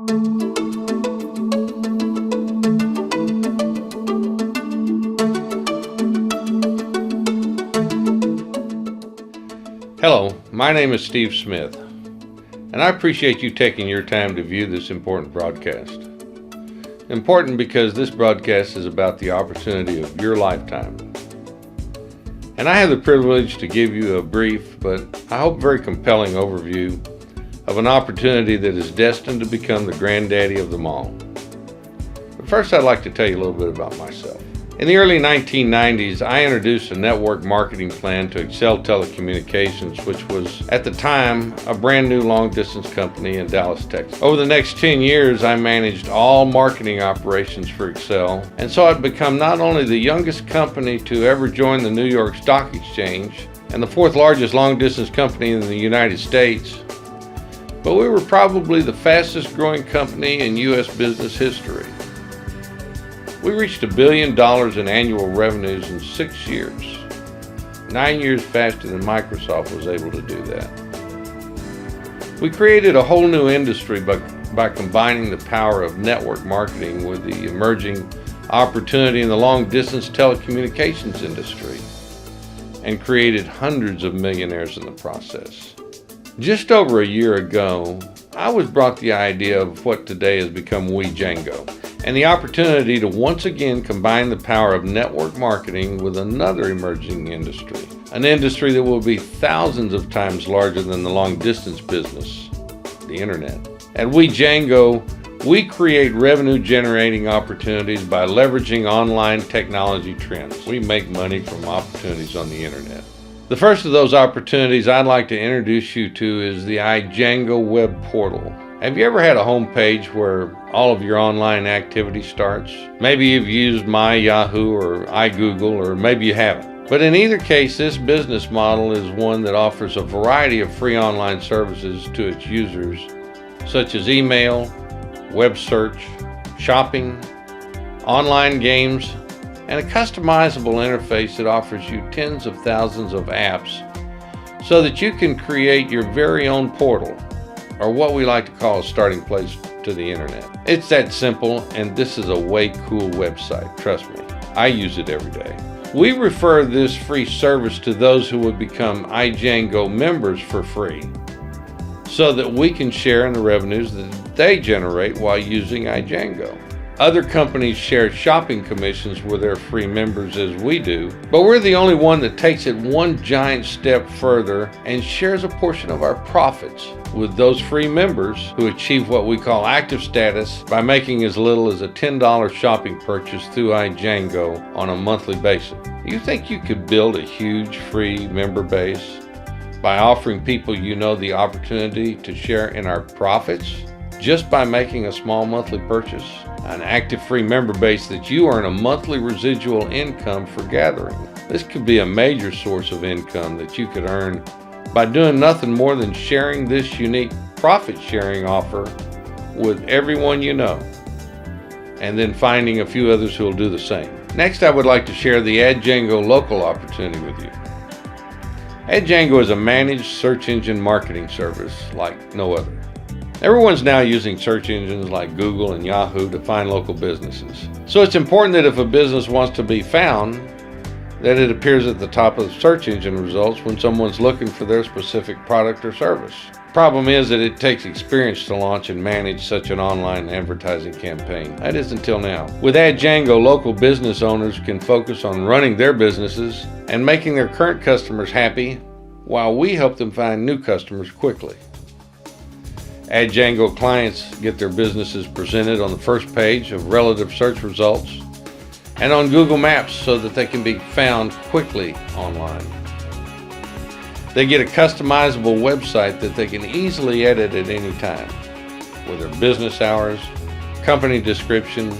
Hello, my name is Steve Smith, and I appreciate you taking your time to view this important broadcast. Important because this broadcast is about the opportunity of your lifetime. And I have the privilege to give you a brief, but I hope very compelling overview of an opportunity that is destined to become the granddaddy of them all. But first, I'd like to tell you a little bit about myself. In the early 1990s, I introduced a network marketing plan to Excel Telecommunications, which was, at the time, a brand new long-distance company in Dallas, Texas. Over the next 10 years, I managed all marketing operations for Excel, and so I'd become not only the youngest company to ever join the New York Stock Exchange and the fourth largest long-distance company in the United States, but we were probably the fastest growing company in U.S. business history. We reached $1 billion in annual revenues in 6 years, 9 years faster than Microsoft was able to do that. We created a whole new industry by combining the power of network marketing with the emerging opportunity in the long-distance telecommunications industry, and created hundreds of millionaires in the process. Just over a year ago, I was brought the idea of what today has become Wejango, and the opportunity to once again combine the power of network marketing with another emerging industry, an industry that will be thousands of times larger than the long-distance business, the internet. At Wejango, we create revenue-generating opportunities by leveraging online technology trends. We make money from opportunities on the internet. The first of those opportunities I'd like to introduce you to is the Wejango web portal. Have you ever had a home page where all of your online activity starts? Maybe you've used My Yahoo or iGoogle, or maybe you haven't. But in either case, this business model is one that offers a variety of free online services to its users, such as email, web search, shopping, online games, and a customizable interface that offers you tens of thousands of apps so that you can create your very own portal, or what we like to call a starting place to the internet. It's that simple, and this is a way cool website, trust me. I use it every day. We refer this free service to those who would become Wejango members for free, so that we can share in the revenues that they generate while using Wejango. Other companies share shopping commissions with their free members as we do, but we're the only one that takes it one giant step further and shares a portion of our profits with those free members who achieve what we call active status by making as little as a $10 shopping purchase through Wejango on a monthly basis. You think you could build a huge free member base by offering people you know the opportunity to share in our profits just by making a small monthly purchase? An active free member base that you earn a monthly residual income for gathering. This could be a major source of income that you could earn by doing nothing more than sharing this unique profit sharing offer with everyone you know, and then finding a few others who will do the same. Next, I would like to share the Wejango local opportunity with you. Wejango is a managed search engine marketing service like no other. Everyone's now using search engines like Google and Yahoo to find local businesses. So it's important that if a business wants to be found, that it appears at the top of the search engine results when someone's looking for their specific product or service. Problem is that it takes experience to launch and manage such an online advertising campaign. That is until now. With Wejango, local business owners can focus on running their businesses and making their current customers happy, while we help them find new customers quickly. Wejango clients get their businesses presented on the first page of relative search results and on Google Maps so that they can be found quickly online. They get a customizable website that they can easily edit at any time, with their business hours, company description,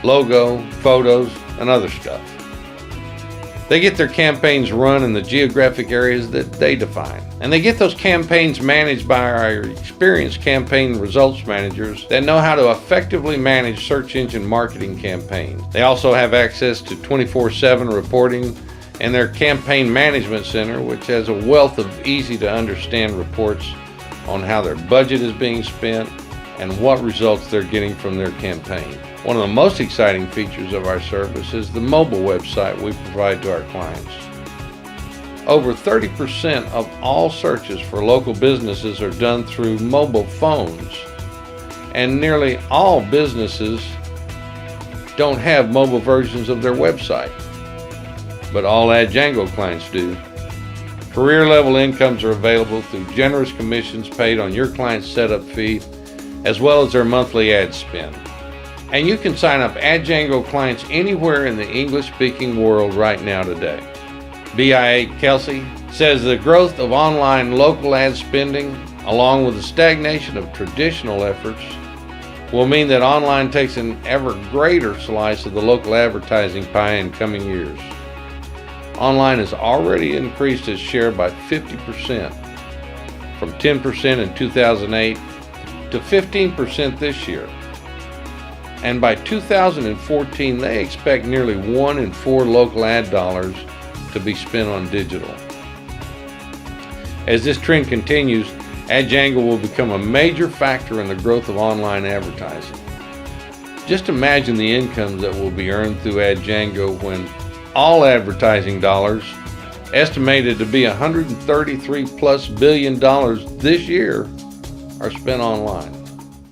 logo, photos, and other stuff. They get their campaigns run in the geographic areas that they define. And they get those campaigns managed by our experienced campaign results managers that know how to effectively manage search engine marketing campaigns. They also have access to 24/7 reporting and their campaign management center, which has a wealth of easy to understand reports on how their budget is being spent, and what results they're getting from their campaign. One of the most exciting features of our service is the mobile website we provide to our clients. Over 30% of all searches for local businesses are done through mobile phones, and nearly all businesses don't have mobile versions of their website, but all Wejango clients do. Career level incomes are available through generous commissions paid on your client's setup fee, as well as their monthly ad spend. And you can sign up Wejango clients anywhere in the English-speaking world right now today. BIA Kelsey says the growth of online local ad spending, along with the stagnation of traditional efforts, will mean that online takes an ever greater slice of the local advertising pie in coming years. Online has already increased its share by 50%, from 10% in 2008 to 15% this year. And by 2014, they expect nearly 1 in 4 local ad dollars to be spent on digital. As this trend continues, Wejango will become a major factor in the growth of online advertising. Just imagine the incomes that will be earned through Wejango when all advertising dollars, estimated to be $133+ billion this year, are spent online.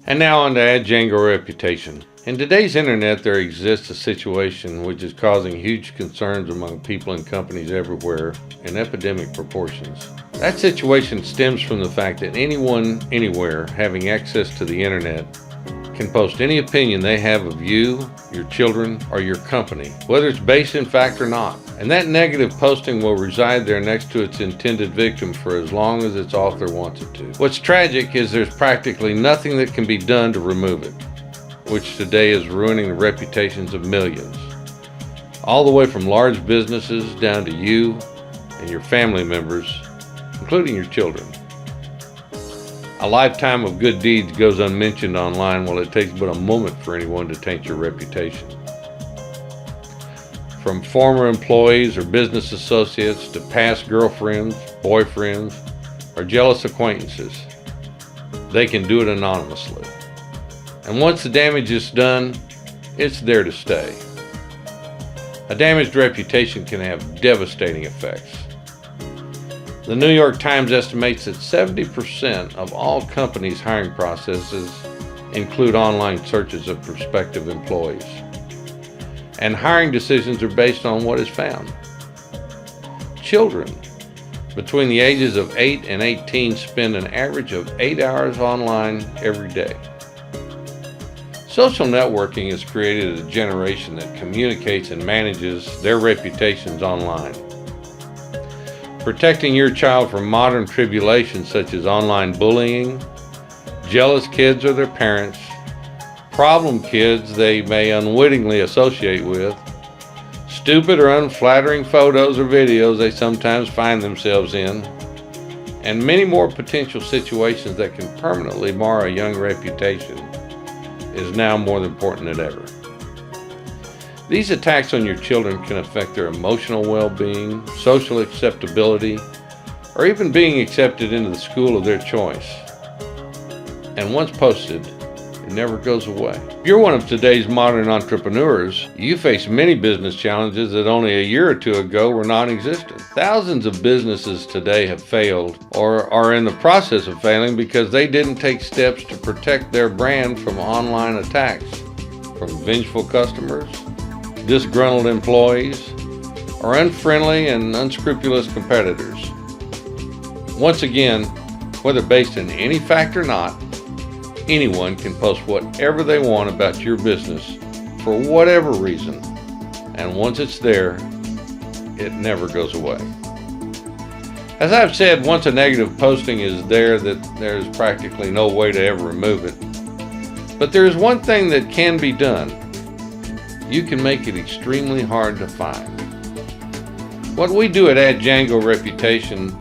And now on to Wejango reputation. In today's internet, there exists a situation which is causing huge concerns among people and companies everywhere in epidemic proportions. That situation stems from the fact that anyone, anywhere, having access to the internet can post any opinion they have of you, your children, or your company, whether it's based in fact or not. And that negative posting will reside there next to its intended victim for as long as its author wants it to. What's tragic is there's practically nothing that can be done to remove it, which today is ruining the reputations of millions, all the way from large businesses down to you and your family members, including your children. A lifetime of good deeds goes unmentioned online, while it takes but a moment for anyone to taint your reputation. From former employees or business associates to past girlfriends, boyfriends, or jealous acquaintances, they can do it anonymously. And once the damage is done, it's there to stay. A damaged reputation can have devastating effects. The New York Times estimates that 70% of all companies' hiring processes include online searches of prospective employees. And hiring decisions are based on what is found. Children between the ages of 8 and 18 spend an average of 8 hours online every day. Social networking has created a generation that communicates and manages their reputations online. Protecting your child from modern tribulations such as online bullying, jealous kids or their parents, problem kids they may unwittingly associate with, stupid or unflattering photos or videos they sometimes find themselves in, and many more potential situations that can permanently mar a young reputation is now more important than ever. These attacks on your children can affect their emotional well-being, social acceptability, or even being accepted into the school of their choice. And once posted, it never goes away. If you're one of today's modern entrepreneurs, you face many business challenges that only a year or two ago were non-existent. Thousands of businesses today have failed or are in the process of failing because they didn't take steps to protect their brand from online attacks, from vengeful customers, disgruntled employees, or unfriendly and unscrupulous competitors. Once again, whether based in any fact or not, anyone can post whatever they want about your business for whatever reason, and once it's there, it never goes away. As I've said, once a negative posting is there, that there's practically no way to ever remove it. But there is one thing that can be done. You can make it extremely hard to find. What we do at Wejango Reputation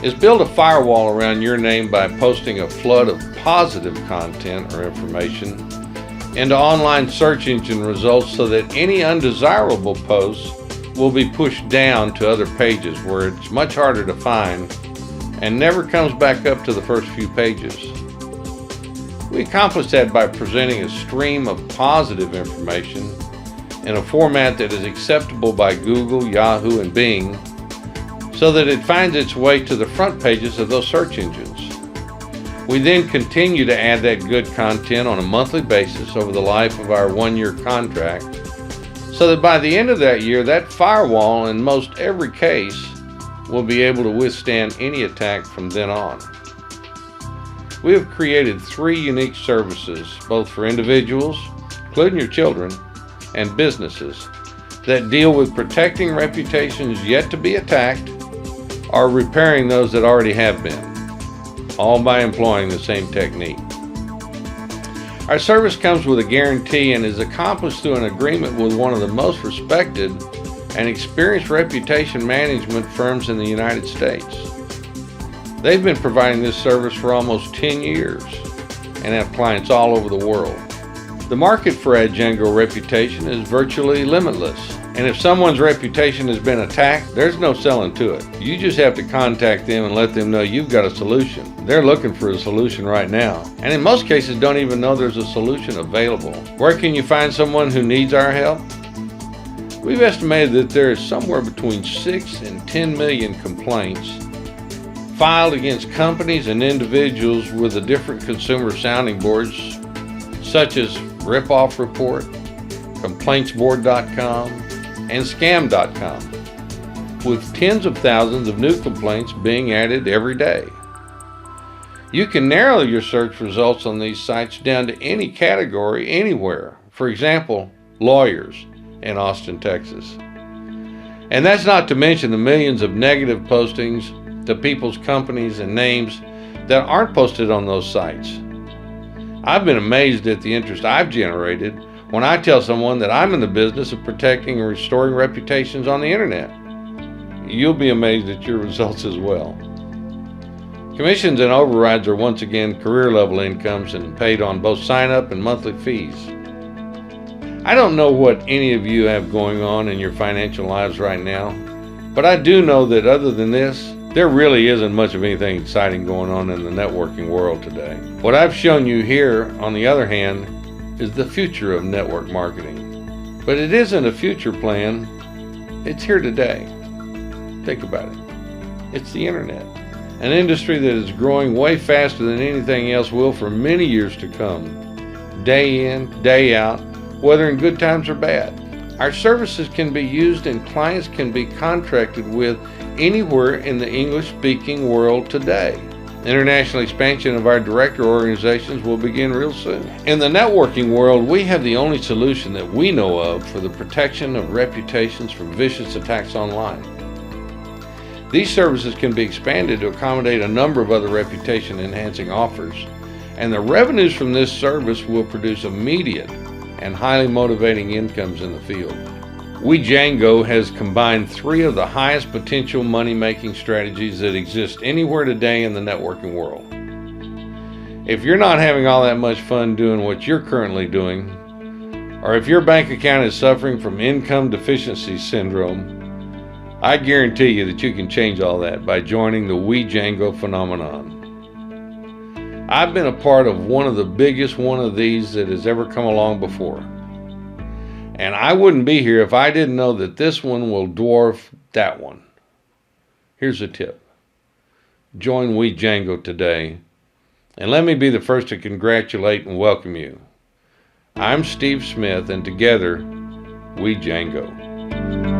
is build a firewall around your name by posting a flood of positive content or information into online search engine results so that any undesirable posts will be pushed down to other pages where it's much harder to find and never comes back up to the first few pages. We accomplish that by presenting a stream of positive information in a format that is acceptable by Google, Yahoo, and Bing, so that it finds its way to the front pages of those search engines. We then continue to add that good content on a monthly basis over the life of our one-year contract, so that by the end of that year, that firewall in most every case will be able to withstand any attack from then on. We have created 3 unique services, both for individuals, including your children, and businesses, that deal with protecting reputations yet to be attacked or repairing those that already have been, all by employing the same technique. Our service comes with a guarantee and is accomplished through an agreement with one of the most respected and experienced reputation management firms in the United States. They've been providing this service for almost 10 years and have clients all over the world. The market for Wejango reputation is virtually limitless, and if someone's reputation has been attacked, there's no selling to it. You just have to contact them and let them know you've got a solution. They're looking for a solution right now, and in most cases don't even know there's a solution available. Where can you find someone who needs our help? We've estimated that there is somewhere between 6 and 10 million complaints filed against companies and individuals with the different consumer sounding boards such as Ripoff Report, ComplaintsBoard.com, and Scam.com, with tens of thousands of new complaints being added every day. You can narrow your search results on these sites down to any category anywhere. For example, lawyers in Austin, Texas. And that's not to mention the millions of negative postings to people's companies and names that aren't posted on those sites. I've been amazed at the interest I've generated when I tell someone that I'm in the business of protecting and restoring reputations on the internet. You'll be amazed at your results as well. Commissions and overrides are once again career level incomes and paid on both sign-up and monthly fees. I don't know what any of you have going on in your financial lives right now, but I do know that other than this, there really isn't much of anything exciting going on in the networking world today. What I've shown you here, on the other hand, is the future of network marketing. But it isn't a future plan, it's here today. Think about it. It's the internet, an industry that is growing way faster than anything else will for many years to come, day in, day out, whether in good times or bad. Our services can be used and clients can be contracted with anywhere in the English-speaking world today. International expansion of our director organizations will begin real soon. In the networking world, we have the only solution that we know of for the protection of reputations from vicious attacks online. These services can be expanded to accommodate a number of other reputation-enhancing offers, and the revenues from this service will produce immediate and highly motivating incomes in the field. Wejango has combined 3 of the highest potential money-making strategies that exist anywhere today in the networking world. If you're not having all that much fun doing what you're currently doing, or if your bank account is suffering from income deficiency syndrome, I guarantee you that you can change all that by joining the Wejango phenomenon. I've been a part of one of the biggest one of these that has ever come along before. And I wouldn't be here if I didn't know that this one will dwarf that one. Here's a tip. Join Wejango today, and let me be the first to congratulate and welcome you. I'm Steve Smith, and together, Wejango.